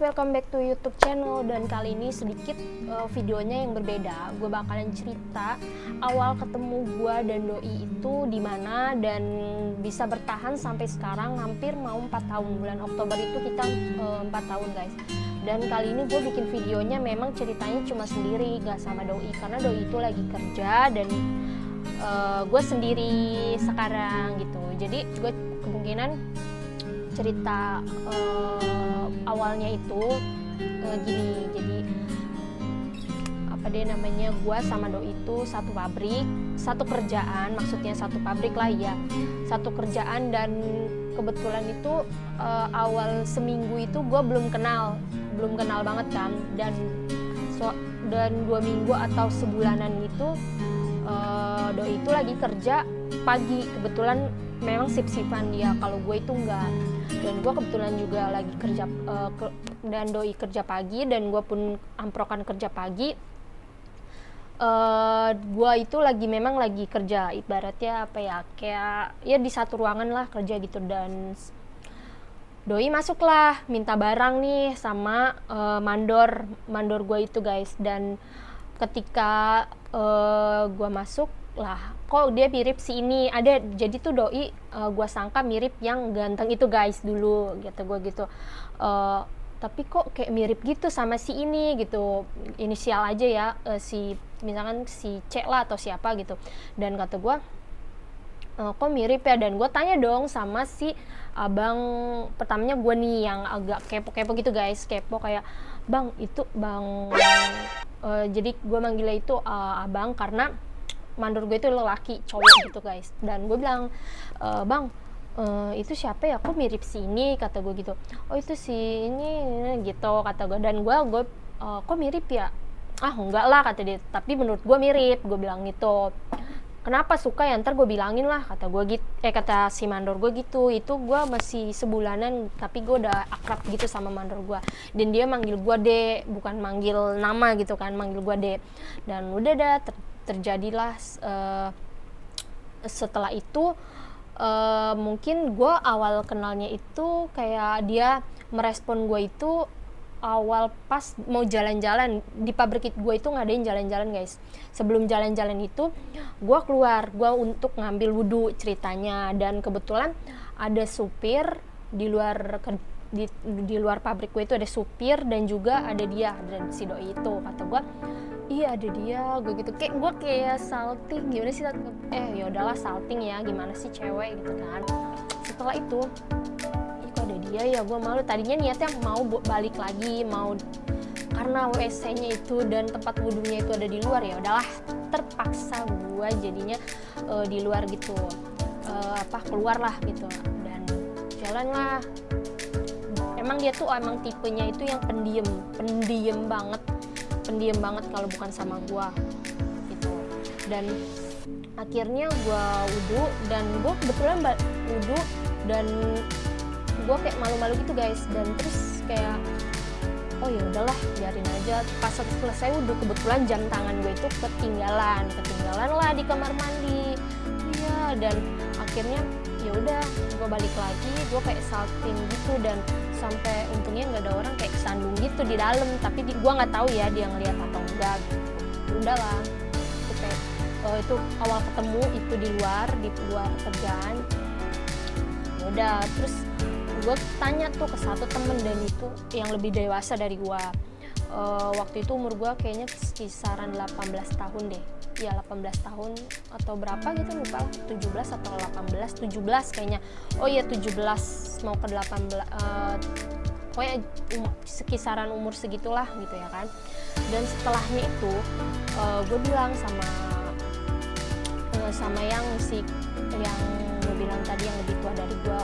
welcome back to YouTube channel. Dan kali ini sedikit videonya yang berbeda. Gue bakalan cerita awal ketemu gue dan Doi itu di mana dan bisa bertahan sampai sekarang hampir mau 4 tahun. Bulan Oktober itu kita 4 tahun guys. Dan kali ini gue bikin videonya memang ceritanya cuma sendiri, gak sama Doi, karena Doi itu lagi kerja dan gue sendiri sekarang gitu. Jadi gue kemungkinan cerita awalnya itu gini. Jadi apa dia namanya, gue sama Doi itu satu pabrik, satu kerjaan, maksudnya satu pabrik lah ya, satu kerjaan. Dan kebetulan itu awal seminggu itu gue belum kenal banget kan, dan 2 minggu atau sebulanan itu Doi itu lagi kerja pagi, kebetulan memang sip-sipan dia, kalau gue itu enggak. Dan gue kebetulan juga lagi kerja dan Doi kerja pagi, dan gue pun amprokan kerja pagi. Gue itu memang lagi kerja, ibaratnya apa ya, kayak ya di satu ruangan lah kerja gitu. Dan Doi masuklah minta barang nih sama mandor gue itu guys. Dan ketika gue masuk lah, kok dia mirip si ini, ada jadi tuh Doi gue sangka mirip yang ganteng itu guys dulu gitu, gue gitu tapi kok kayak mirip gitu sama si ini gitu, inisial aja ya, si misalkan si C lah atau siapa gitu. Dan kata gue kok mirip ya, dan gue tanya dong sama si abang pertamanya gue nih yang agak kepo gitu guys, kepo kayak bang itu bang jadi gue manggilnya itu abang karena mandor gue itu lelaki, cowok gitu guys. Dan gue bilang bang itu siapa ya, kok mirip si ini, kata gue gitu. Oh itu si ini gitu kata gue. Dan gue kok mirip ya, enggak lah kata dia, tapi menurut gue mirip, gue bilang gitu. Kenapa suka ya, ntar gue bilangin lah kata gue gitu, kata si mandor gue gitu. Itu gue masih sebulanan tapi gue udah akrab gitu sama mandor gue, dan dia manggil gue De, bukan manggil nama gitu kan, manggil gue De. Dan udah dah terjadilah setelah itu mungkin gue awal kenalnya itu kayak dia merespon gue itu awal pas mau jalan-jalan di pabrik gue itu ngadain jalan-jalan guys. Sebelum jalan-jalan itu gue keluar, gue untuk ngambil wudhu ceritanya. Dan kebetulan ada supir di luar di luar pabrik gue itu, ada supir dan juga ada dia, dan si Doi itu. Kata gue, iya ada dia, gue gitu, kayak gue kayak salting, gimana sih, ya udahlah salting ya, gimana sih cewek gitu kan. Setelah itu kok ada dia ya, gue malu. Tadinya niatnya mau balik lagi, mau karena WC-nya itu dan tempat wudhunya itu ada di luar, ya udahlah terpaksa gue jadinya di luar gitu, keluar lah gitu. Dan jalan lah. Emang dia tuh emang tipenya itu yang pendiam banget kalau bukan sama gue gitu. Dan akhirnya gue wudhu, dan gue kebetulan wudhu, dan gue kayak malu-malu gitu guys. Dan terus kayak oh ya udahlah biarin aja. Pas selesai wudhu, kebetulan jam tangan gue itu ketinggalan lah di kamar mandi. Iya, dan akhirnya ya udah gue balik lagi, gue kayak salting gitu. Dan sampai untungnya nggak ada orang, kayak kesandung gitu di dalam, tapi gue nggak tahu ya dia ngeliat atau enggak gitu. Udahlah itu kayak itu awal ketemu itu di luar kerjaan. Ya udah, terus gue tanya tuh ke satu temen, dan itu yang lebih dewasa dari gue. Waktu itu umur gue kayaknya kisaran 18 tahun deh, ya 18 tahun atau berapa gitu, lupa, 17 atau 18, 17 kayaknya. Oh iya 17 mau ke 18, pokoknya sekisaran umur segitulah gitu ya kan. Dan setelahnya itu gue bilang sama yang gue bilang tadi, yang lebih tua dari gue,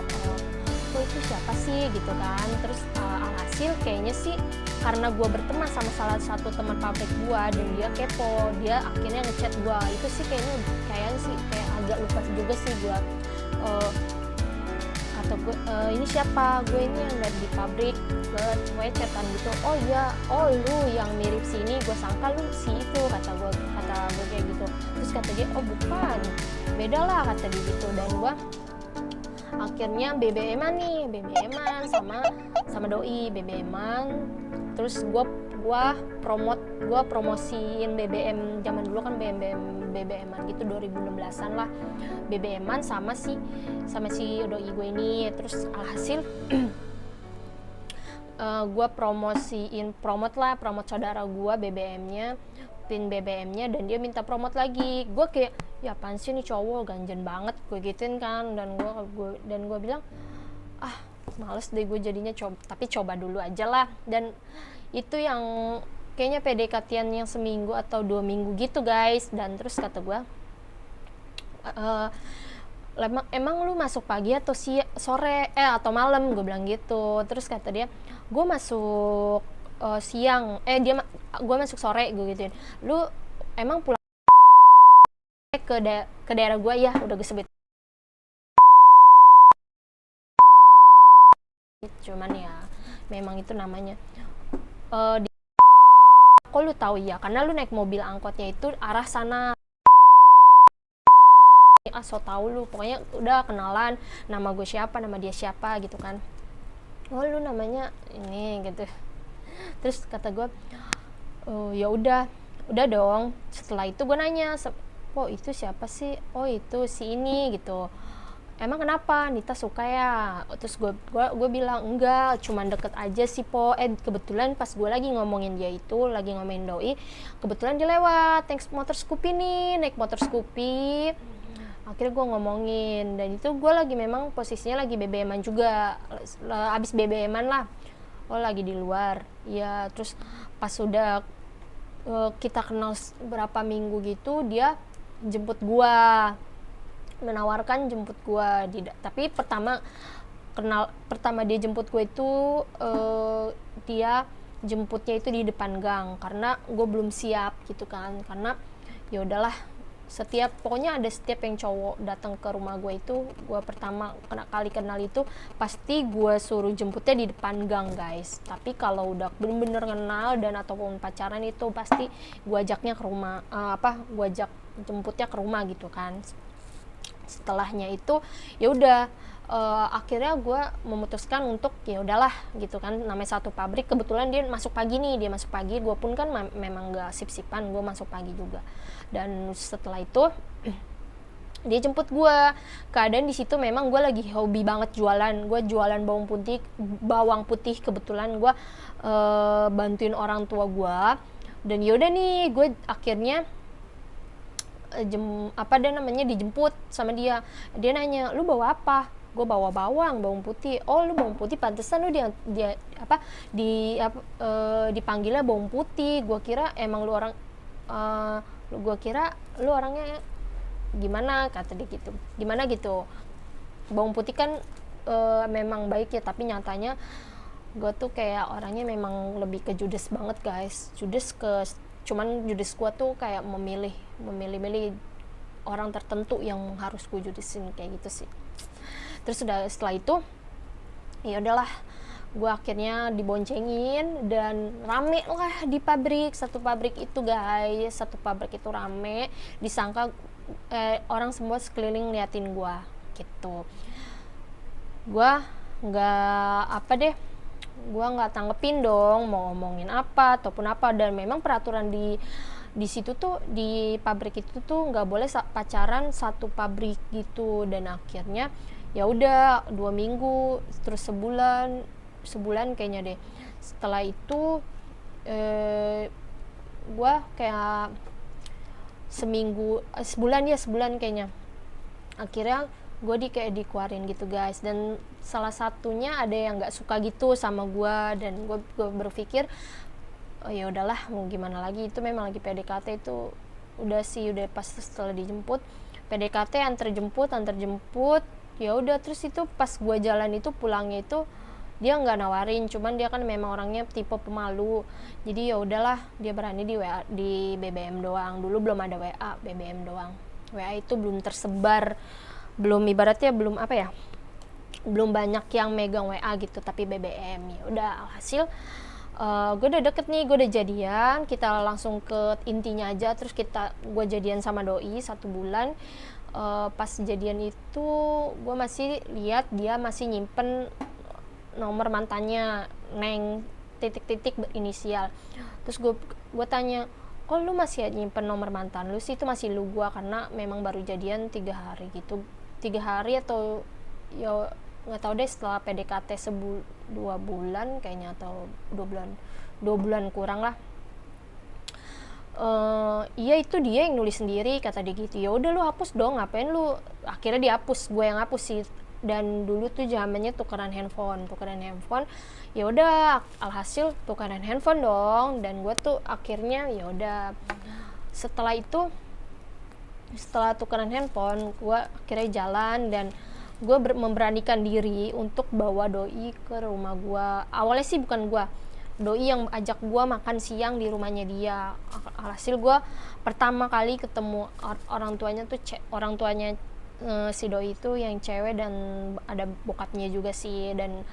kok itu siapa sih gitu kan. Terus alhasil kayaknya sih karena gue berteman sama salah satu teman pabrik gue, dan dia kepo, dia akhirnya ngechat gue. Itu sih kayaknya sih kayak agak lupa juga sih gue. Kata gue, ini siapa, gue ini yang dari di pabrik, gue chatan gitu. Oh iya, oh lu yang mirip sini, gue sangka lu si itu, kata gue kayak gitu. Terus kata dia, oh bukan, beda lah kata dia gitu. Dan gue Akhirnya BBM-an nih, BBM-an sama doi, BBM-an. Terus gua promosiin BBM zaman dulu kan, BBM-an gitu 2016-an lah. BBM-an sama si doi gue ini. Terus alhasil gue promote saudara gue BBM-nya, pin BBM-nya, dan dia minta promote lagi. Gue kayak, ya apaan sih nih cowok, ganjen banget, gue gituin kan. Dan gue bilang, males deh gue jadinya, tapi coba dulu aja lah. Dan itu yang kayaknya PDKT-an yang seminggu atau 2 minggu gitu guys. Dan terus kata gue, emang lu masuk pagi atau sore atau malam, gue bilang gitu. Terus kata dia, gue masuk siang, gue masuk sore, gue gituin. Lu emang pulang ke daerah gue? Ya udah gue sebut. Cuman ya memang itu namanya kok lu tahu? Ya karena lu naik mobil angkotnya itu arah sana. So tau lu, pokoknya udah kenalan, nama gue siapa, nama dia siapa gitu kan. Oh lu namanya ini gitu. Terus kata gue, oh ya udah dong. Setelah itu gue nanya, oh itu siapa sih? Oh itu si ini gitu. Emang kenapa? Nita suka ya? Terus gue bilang enggak, cuman deket aja sih po. Kebetulan pas gue lagi ngomongin dia itu, lagi ngomongin doi, kebetulan dia lewat naik motor Scoopy. Akhirnya gue ngomongin, dan itu gue lagi memang posisinya lagi BBM-an juga, abis BBM-an lah, lagi di luar ya. Terus pas sudah kita kenal berapa minggu gitu, dia jemput gue, menawarkan jemput gue tapi pertama dia jemput gue itu dia jemputnya itu di depan gang, karena gue belum siap gitu kan. Karena ya udahlah, pokoknya setiap yang cowok datang ke rumah gue itu, gue pertama kali kenal itu pasti gue suruh jemputnya di depan gang guys. Tapi kalau udah bener-bener kenal dan ataupun pacaran itu pasti gue ajaknya ke rumah, gue ajak jemputnya ke rumah gitu kan. Setelahnya itu ya udah, akhirnya gue memutuskan untuk ya udahlah gitu kan, namanya satu pabrik. Kebetulan dia masuk pagi, gue pun kan memang gak sip-sipan, gue masuk pagi juga. Dan setelah itu dia jemput gue. Keadaan di situ memang gue lagi hobi banget jualan. Gue jualan bawang putih. Kebetulan gue bantuin orang tua gue. Dan yaudah nih, gue akhirnya dijemput sama dia. Dia nanya, lu bawa apa? Gue bawa bawang putih. Oh lu bawang putih, pantesan lu dipanggilnya bawang putih. Gue kira emang lu orangnya gimana, kata dia gitu. Gimana gitu, bawang putih kan memang baik ya, tapi nyatanya gue tuh kayak orangnya memang lebih ke judes banget guys. Cuman judes gue tuh kayak memilih orang tertentu yang harus gue judesin, kayak gitu sih. Terus setelah itu ya udahlah, gue akhirnya diboncengin dan rame lah di satu pabrik itu guys. Satu pabrik itu rame, disangka orang semua sekeliling liatin gue gitu. Gue nggak tanggepin dong mau ngomongin apa ataupun apa. Dan memang peraturan di situ tuh, di pabrik itu tuh nggak boleh pacaran satu pabrik gitu. Dan akhirnya ya udah 2 minggu, terus sebulan kayaknya deh. Setelah itu gue kayak sebulan kayaknya. Akhirnya gue kayak dikeluarin gitu guys. Dan salah satunya ada yang nggak suka gitu sama gue. Dan gue berpikir, oh ya udahlah, mau gimana lagi, itu memang lagi PDKT. Itu udah pas setelah dijemput PDKT, antar jemput. Ya udah, terus itu pas gue jalan itu pulangnya itu dia nggak nawarin, cuman dia kan memang orangnya tipe pemalu. Jadi ya udahlah, dia berani di WA, di BBM doang. Dulu belum ada WA, BBM doang. WA itu belum tersebar, belum banyak yang megang WA gitu, tapi BBM. Ya udah, alhasil Gue udah deket nih, gue udah jadian, kita langsung ke intinya aja. Terus gue jadian sama doi 1 bulan. Pas jadian itu gue masih lihat dia masih nyimpen nomor mantannya, Neng titik-titik berinisial. Terus gue tanya, kok lu masih nyimpen nomor mantan lu sih? Itu masih lu gue, karena memang baru jadian 3 hari gitu, 3 hari atau ya nggak tahu deh, setelah PDKT 2 bulan kayaknya, atau 2 bulan, 2 bulan kurang lah. Iya itu dia yang nulis sendiri, kata dia gitu. Ya udah lu hapus dong, ngapain lu? Akhirnya dihapus, gue yang hapus sih. Dan dulu tuh zamannya tukeran handphone. Ya udah, alhasil tukeran handphone dong. Dan gue tuh akhirnya ya udah, setelah itu, setelah tukeran handphone, gue akhirnya jalan dan gue memberanikan diri untuk bawa doi ke rumah gue. Awalnya sih bukan gue, doi yang ajak gue makan siang di rumahnya dia. Alhasil gue pertama kali ketemu orang tuanya si doi itu yang cewek, dan ada bokapnya juga sih. Dan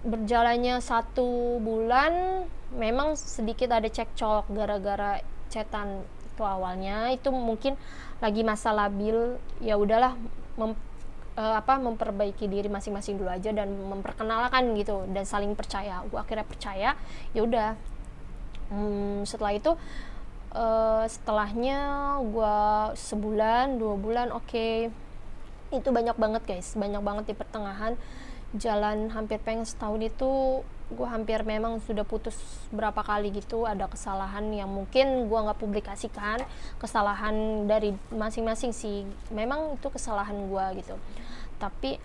berjalannya 1 bulan memang sedikit ada cekcok gara-gara chatan. Itu awalnya itu mungkin lagi masa labil, ya udahlah, memperbaiki diri masing-masing dulu aja dan memperkenalkan gitu, dan saling percaya. Gue akhirnya percaya, ya udah. Setelah itu, setelahnya gue 1 bulan 2 bulan, oke. Itu banyak banget guys, banyak banget di pertengahan jalan, hampir pengen setahun itu gue hampir memang sudah putus berapa kali gitu. Ada kesalahan yang mungkin gue nggak publikasikan, kesalahan dari masing-masing sih, memang itu kesalahan gue gitu. Tapi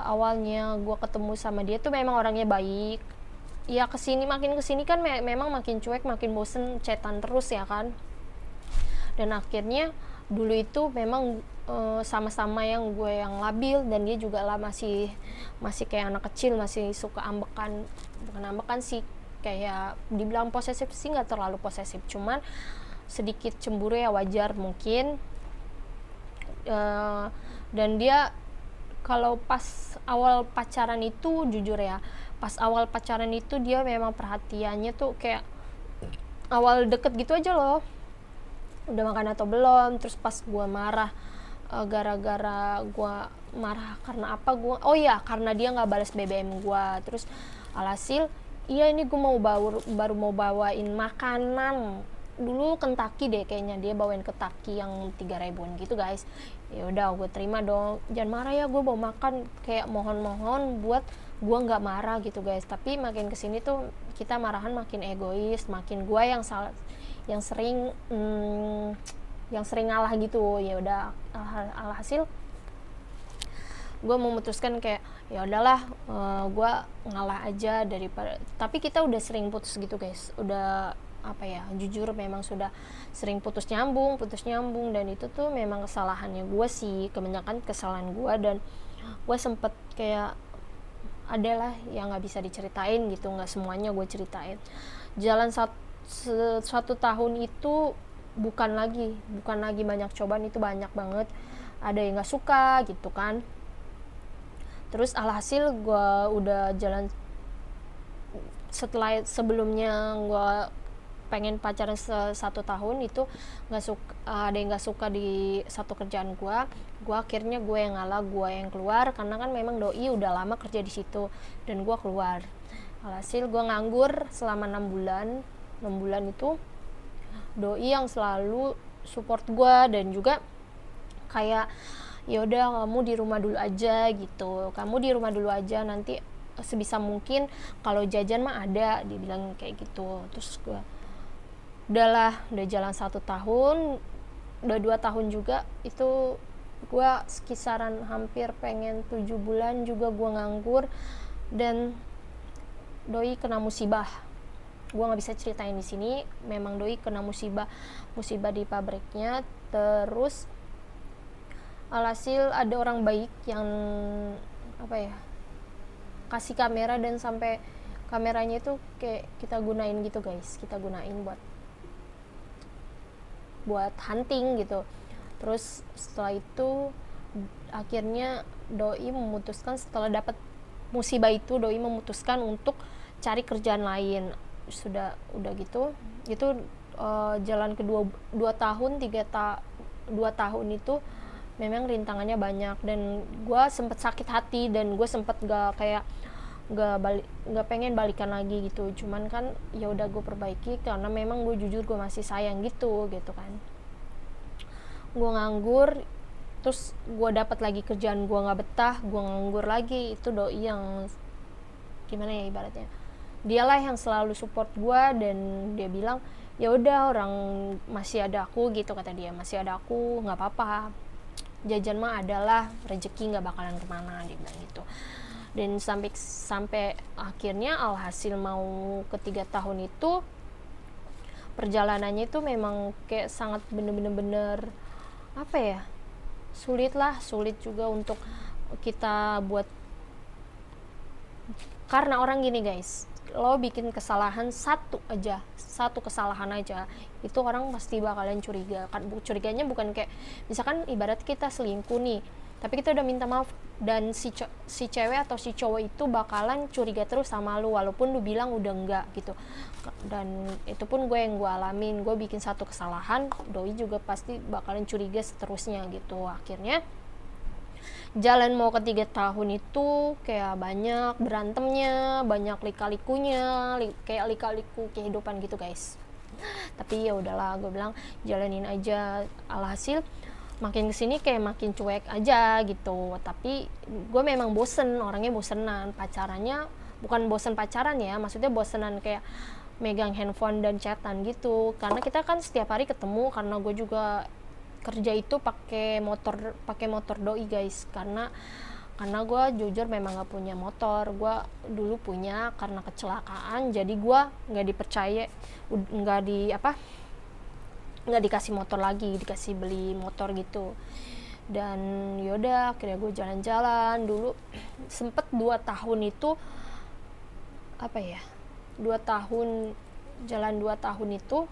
awalnya gue ketemu sama dia tuh memang orangnya baik. Ya makin kesini kan memang makin cuek, makin bosen chatan terus ya kan. Dan akhirnya dulu itu memang sama-sama yang gue yang labil, dan dia juga lah masih kayak anak kecil, masih suka ambekan. Bukan ambekan sih, kayak dibilang posesif sih nggak terlalu posesif, cuman sedikit cemburu ya, wajar mungkin. Dan dia kalau pas awal pacaran itu, jujur ya, pas awal pacaran itu dia memang perhatiannya tuh kayak awal deket gitu aja loh, udah makan atau belum. Terus pas gue marah, gara-gara gue marah karena apa, karena dia nggak balas BBM gue. Terus alhasil, iya ini gue baru mau bawain makanan dulu, Kentucky deh kayaknya, dia bawain Kentucky yang 3.000-an gitu guys. Ya udah, gue terima dong, jangan marah ya, gue mau makan, kayak mohon buat gue nggak marah gitu guys. Tapi makin kesini tuh kita marahan makin egois, makin gue yang sering ngalah gitu. Ya udah, alhasil gue memutuskan kayak ya udahlah, gue ngalah aja daripada. Tapi kita udah sering putus gitu guys, udah jujur memang sudah sering putus nyambung, dan itu tuh memang kesalahannya gue sih, kebanyakan kesalahan gue. Dan gue sempet kayak adalah yang nggak bisa diceritain gitu, nggak semuanya gue ceritain. Jalan 1 tahun itu bukan lagi banyak cobaan, itu banyak banget. Ada yang nggak suka gitu kan. Terus alhasil gue udah jalan, sebelumnya gue pengen pacaran 1 tahun itu nggak suka, ada yang nggak suka di satu kerjaan gue akhirnya gue yang ngalah, gue yang keluar, karena kan memang doi udah lama kerja di situ dan gue keluar. Alhasil gue nganggur selama 6 bulan. 6 bulan itu doi yang selalu support gue, dan juga kayak ya udah kamu di rumah dulu aja gitu, nanti sebisa mungkin kalau jajan mah ada, dibilang kayak gitu. Terus gue udah jalan 1 tahun, udah 2 tahun juga itu gue kisaran hampir pengen 7 bulan juga gue nganggur, dan doi kena musibah. Gue nggak bisa ceritain di sini, memang doi kena musibah di pabriknya. Terus alhasil ada orang baik yang kasih kamera, dan sampai kameranya itu kayak kita gunain gitu guys, kita gunain buat hunting gitu. Terus setelah itu akhirnya doi memutuskan, setelah dapat musibah itu doi memutuskan untuk cari kerjaan lain. Udah gitu itu jalan kedua 2 tahun 2 tahun itu memang rintangannya banyak, dan gue sempet sakit hati, dan gue sempet gak pengen balikan lagi gitu. Cuman kan ya udah gue perbaiki karena memang gue jujur gue masih sayang gitu kan. Gue nganggur, terus gue dapat lagi kerjaan gue nggak betah, gue nganggur lagi. Itu doi yang gimana ya ibaratnya, dialah yang selalu support gue, dan dia bilang ya udah, orang masih ada aku gitu, kata dia, masih ada aku, nggak apa-apa, jajan mah adalah, rezeki nggak bakalan kemana, dia bilang gitu. Dan sampai akhirnya alhasil mau ke 3 tahun itu perjalanannya itu memang kayak sangat bener-bener apa ya, sulit juga untuk kita buat, karena orang gini guys, lo bikin kesalahan satu kesalahan aja, itu orang pasti bakalan curiga kan. Curiganya bukan kayak misalkan ibarat kita selingkuh nih, tapi kita udah minta maaf, dan si cewek atau si cowok itu bakalan curiga terus sama lu walaupun lu bilang udah enggak gitu. Dan itu pun gue alamin, gue bikin satu kesalahan, doi juga pasti bakalan curiga seterusnya gitu. Akhirnya jalan mau ke 3 tahun itu kayak banyak berantemnya, banyak lika-likunya, kayak lika-liku kehidupan gitu guys. Tapi ya udahlah, gue bilang jalanin aja. Alhasil makin kesini kayak makin cuek aja gitu. Tapi gue memang bosen, orangnya bosenan. Pacarannya bukan bosen pacaran ya, maksudnya bosenan kayak megang handphone dan chatan gitu. Karena kita kan setiap hari ketemu, karena gue juga kerja itu pakai motor doi guys, karena gue jujur memang nggak punya motor. Gue dulu punya karena kecelakaan, jadi gue nggak dipercaya, nggak dikasih motor lagi, dikasih beli motor gitu. Dan yaudah akhirnya gue jalan-jalan dulu. Sempet 2 tahun itu 2 tahun jalan 2 tahun itu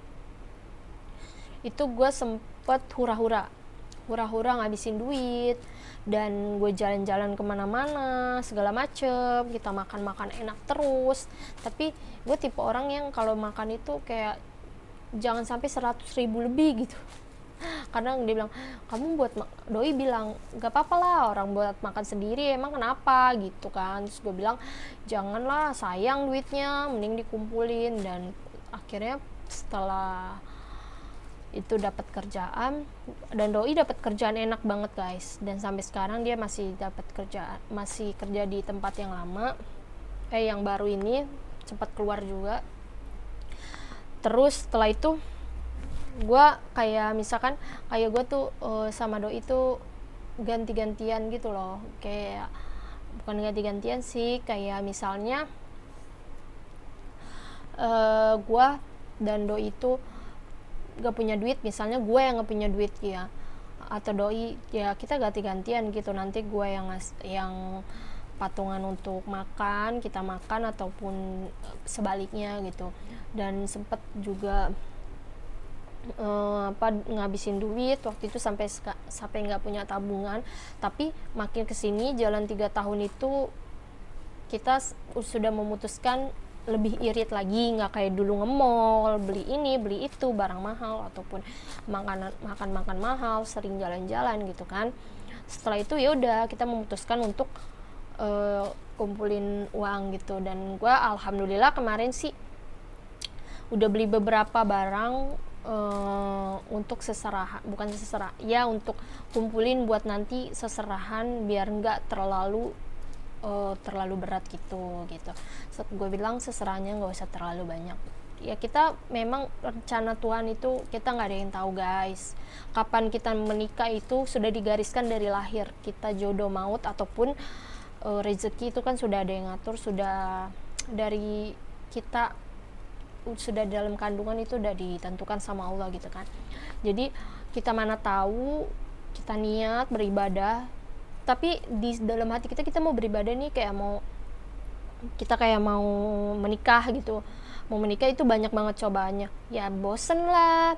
gue sempet hura-hura ngabisin duit, dan gue jalan-jalan kemana-mana segala macem, kita makan enak terus. Tapi gue tipe orang yang kalau makan itu kayak jangan sampai 100.000 lebih gitu. Karena dia bilang, doi bilang gak apa-apa lah orang buat makan sendiri, emang kenapa gitu kan. Terus gue bilang janganlah, sayang duitnya, mending dikumpulin. Dan akhirnya setelah itu dapat kerjaan, dan doi dapat kerjaan enak banget guys, dan sampai sekarang dia masih kerja di tempat yang lama, yang baru ini cepat keluar juga. Terus setelah itu gue kayak misalkan kayak gue tuh sama doi itu ganti-gantian gitu loh, kayak bukan ganti-gantian sih, kayak misalnya gue dan doi itu gak punya duit, misalnya gue yang gak punya duit ya, atau doi ya, kita ganti-gantian gitu. Nanti gue yang patungan untuk makan, kita makan, ataupun sebaliknya gitu. Dan sempet juga ngabisin duit waktu itu sampai nggak punya tabungan. Tapi makin kesini jalan 3 tahun itu kita sudah memutuskan lebih irit lagi, nggak kayak dulu nge-mall, beli ini beli itu barang mahal, ataupun makan mahal, sering jalan-jalan gitu kan. Setelah itu ya udah kita memutuskan untuk kumpulin uang gitu. Dan gue alhamdulillah kemarin sih udah beli beberapa barang untuk untuk kumpulin buat nanti seserahan, biar nggak terlalu berat gitu. Gue bilang seserahannya nggak usah terlalu banyak. Ya kita memang rencana Tuhan itu kita nggak ada yang tahu guys. Kapan kita menikah itu sudah digariskan dari lahir. Kita jodoh maut ataupun rezeki itu kan sudah ada yang ngatur, sudah dari kita sudah dalam kandungan itu udah ditentukan sama Allah gitu kan. Jadi kita mana tahu, kita niat beribadah, tapi di dalam hati kita mau beribadah nih, kayak mau menikah gitu. Mau menikah itu banyak banget cobaannya, ya bosen lah,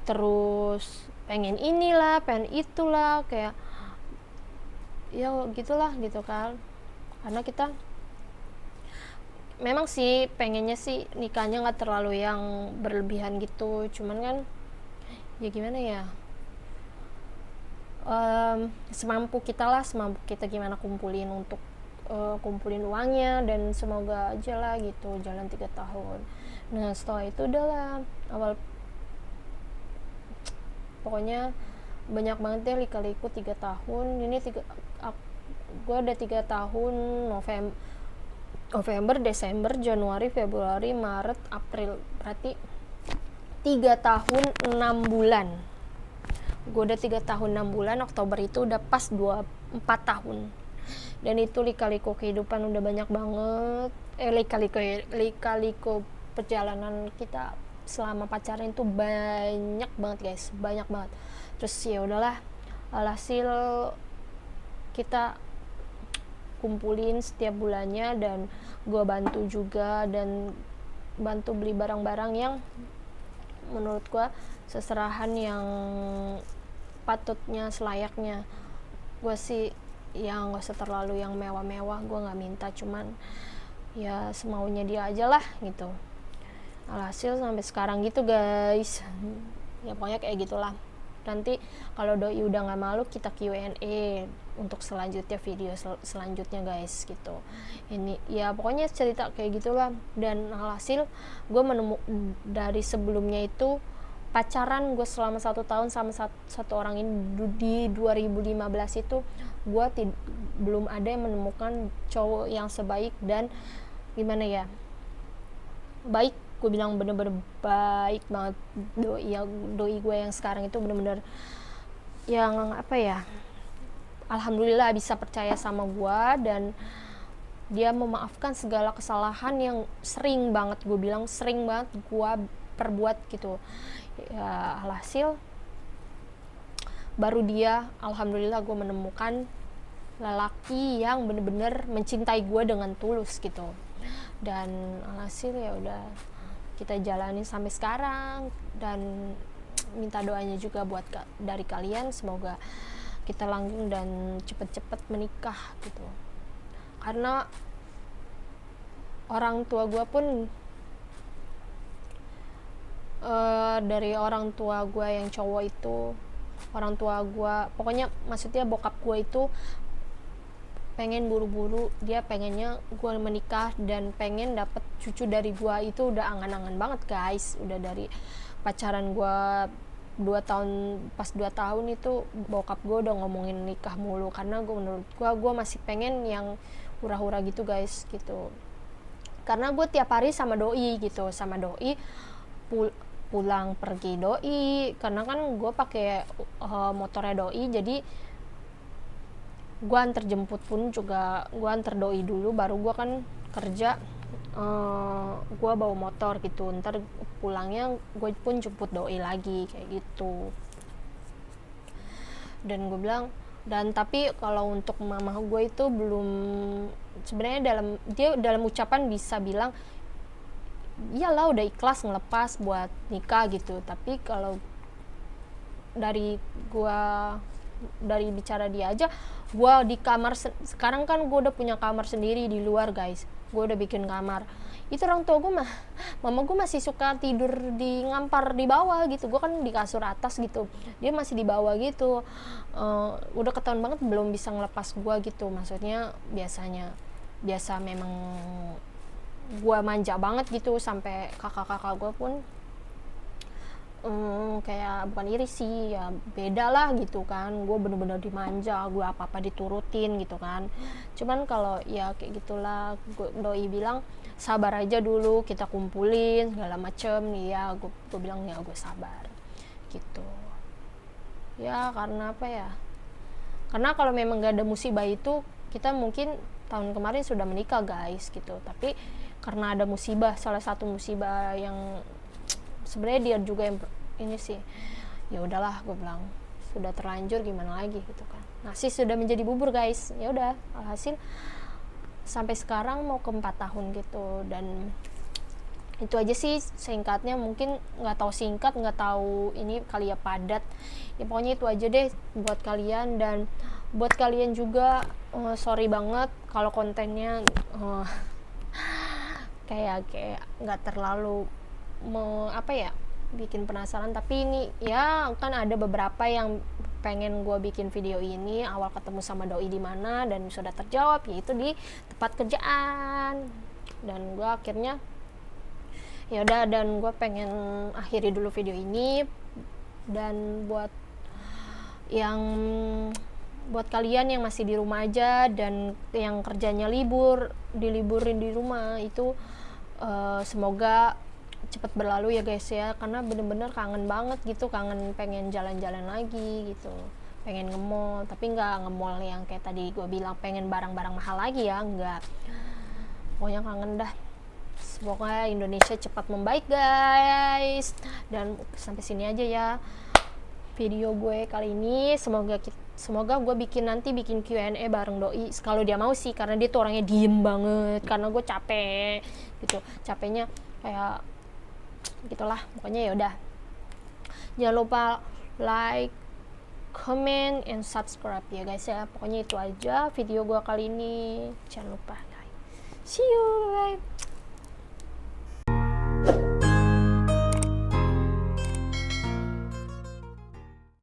terus pengen inilah, pengen itulah, kayak ya gitulah gitu kan. Karena kita memang sih pengennya sih nikahnya nggak terlalu yang berlebihan gitu, cuman kan ya gimana ya, semampu kita lah, semampu kita gimana kumpulin untuk kumpulin uangnya, dan semoga aja lah gitu jalan 3 tahun. Nah setelah itu udahlah, awal pokoknya banyak banget deh lika-liku 3 tahun ini. Gue ada 3 tahun, November, Desember, Januari, Februari, Maret, April, berarti 3 tahun 6 bulan. Gue udah 3 tahun 6 bulan, Oktober itu udah pas 4 tahun. Dan itu lika-liku kehidupan udah banyak banget. Lika-liku perjalanan kita selama pacaran itu banyak banget guys, banyak banget. Terus ya udahlah, alhasil kita kumpulin setiap bulannya, dan gue bantu juga, dan bantu beli barang-barang yang menurut gue seserahan yang patutnya, selayaknya. Gue sih yang gak usah terlalu yang mewah-mewah, gue gak minta, cuman ya semaunya dia aja lah gitu. Alhasil sampai sekarang gitu guys. Ya pokoknya kayak gitulah. Nanti kalau doi udah gak malu, kita Q&A untuk selanjutnya, video selanjutnya guys gitu. Ini ya pokoknya cerita kayak gitulah. Dan alhasil gue dari sebelumnya itu pacaran gue selama 1 tahun sama satu orang ini di 2015 itu, gue belum ada yang menemukan cowok yang sebaik dan gimana ya, baik. Gue bilang bener-bener baik banget. Doi gue yang sekarang itu bener-bener yang apa ya, alhamdulillah bisa percaya sama gue, dan dia memaafkan segala kesalahan yang sering banget, gue bilang sering banget gue perbuat gitu ya. Alhasil baru dia, alhamdulillah gue menemukan lelaki yang bener-bener mencintai gue dengan tulus gitu. Dan alhasil ya udah kita jalani sampai sekarang, dan minta doanya juga buat dari kalian, semoga kita langgeng dan cepet-cepet menikah gitu. Karena orang tua gue pun dari orang tua gue yang cowok itu, orang tua gue, pokoknya maksudnya bokap gue itu pengen buru-buru, dia pengennya gue menikah dan pengen dapet cucu dari gue. Itu udah angan-angan banget guys, udah dari pacaran gue 2 tahun, pas 2 tahun itu bokap gue udah ngomongin nikah mulu, karena menurut gue masih pengen yang hura-hura gitu guys gitu. Karena gue tiap hari sama doi gitu, sama doi pulang pergi doi, karena kan gue pakai motornya doi, jadi gue antar jemput pun juga gue antar doi dulu, baru gue kan kerja, gue bawa motor gitu, ntar pulangnya gue pun jemput doi lagi kayak gitu. Dan gue bilang, dan tapi kalau untuk mama gue itu belum, sebenarnya dalam ucapan bisa bilang iyalah udah ikhlas ngelepas buat nikah gitu, tapi kalau dari bicara dia aja, gue di kamar sekarang kan gue udah punya kamar sendiri di luar guys, gue udah bikin kamar. Itu orang tua gue mama gue masih suka tidur di ngampar di bawah gitu, gue kan di kasur atas gitu, dia masih di bawah gitu. Udah ketahuan banget belum bisa ngelepas gue gitu, maksudnya biasa memang gue manja banget gitu, sampai kakak-kakak gue pun kayak bukan iri sih ya, beda lah gitu kan, gue bener-bener dimanja, gue apa-apa diturutin gitu kan. Cuman kalau ya kayak gitulah, doi bilang sabar aja dulu, kita kumpulin segala macem nih ya, gue bilang ya gue sabar gitu ya. Karena apa ya, karena kalau memang gak ada musibah itu, kita mungkin tahun kemarin sudah menikah guys gitu, tapi karena ada musibah, salah satu musibah yang sebenarnya dia juga yang ini sih, ya udahlah gue bilang sudah terlanjur gimana lagi gitu kan, nasi sudah menjadi bubur guys. Ya udah, alhasil sampai sekarang mau ke 4 tahun gitu. Dan itu aja sih singkatnya, mungkin nggak tahu singkat, nggak tahu ini kali ya padat ya, pokoknya itu aja deh buat kalian. Dan buat kalian juga sorry banget kalau kontennya kayak nggak terlalu apa ya, bikin penasaran. Tapi ini ya kan ada beberapa yang pengen gue bikin video ini awal ketemu sama doi di mana, dan sudah terjawab, yaitu di tempat kerjaan. Dan gue akhirnya ya udah, dan gue pengen akhiri dulu video ini. Dan buat kalian yang masih di rumah aja dan yang kerjanya diliburin di rumah itu, semoga cepat berlalu ya guys ya, karena bener-bener kangen banget gitu, pengen jalan-jalan lagi gitu, pengen nge-mall, tapi nggak nge-mall yang kayak tadi gue bilang pengen barang-barang mahal lagi ya, nggak, pokoknya kangen dah. Semoga Indonesia cepat membaik guys. Dan sampai sini aja ya video gue kali ini. Semoga gue nanti bikin Q&A bareng doi kalau dia mau sih, karena dia tuh orangnya diem banget, karena gue capek gitu, capeknya kayak gitulah pokoknya. Ya udah, jangan lupa like, comment, and subscribe ya guys ya. Pokoknya itu aja video gue kali ini, jangan lupa guys. See you, bye.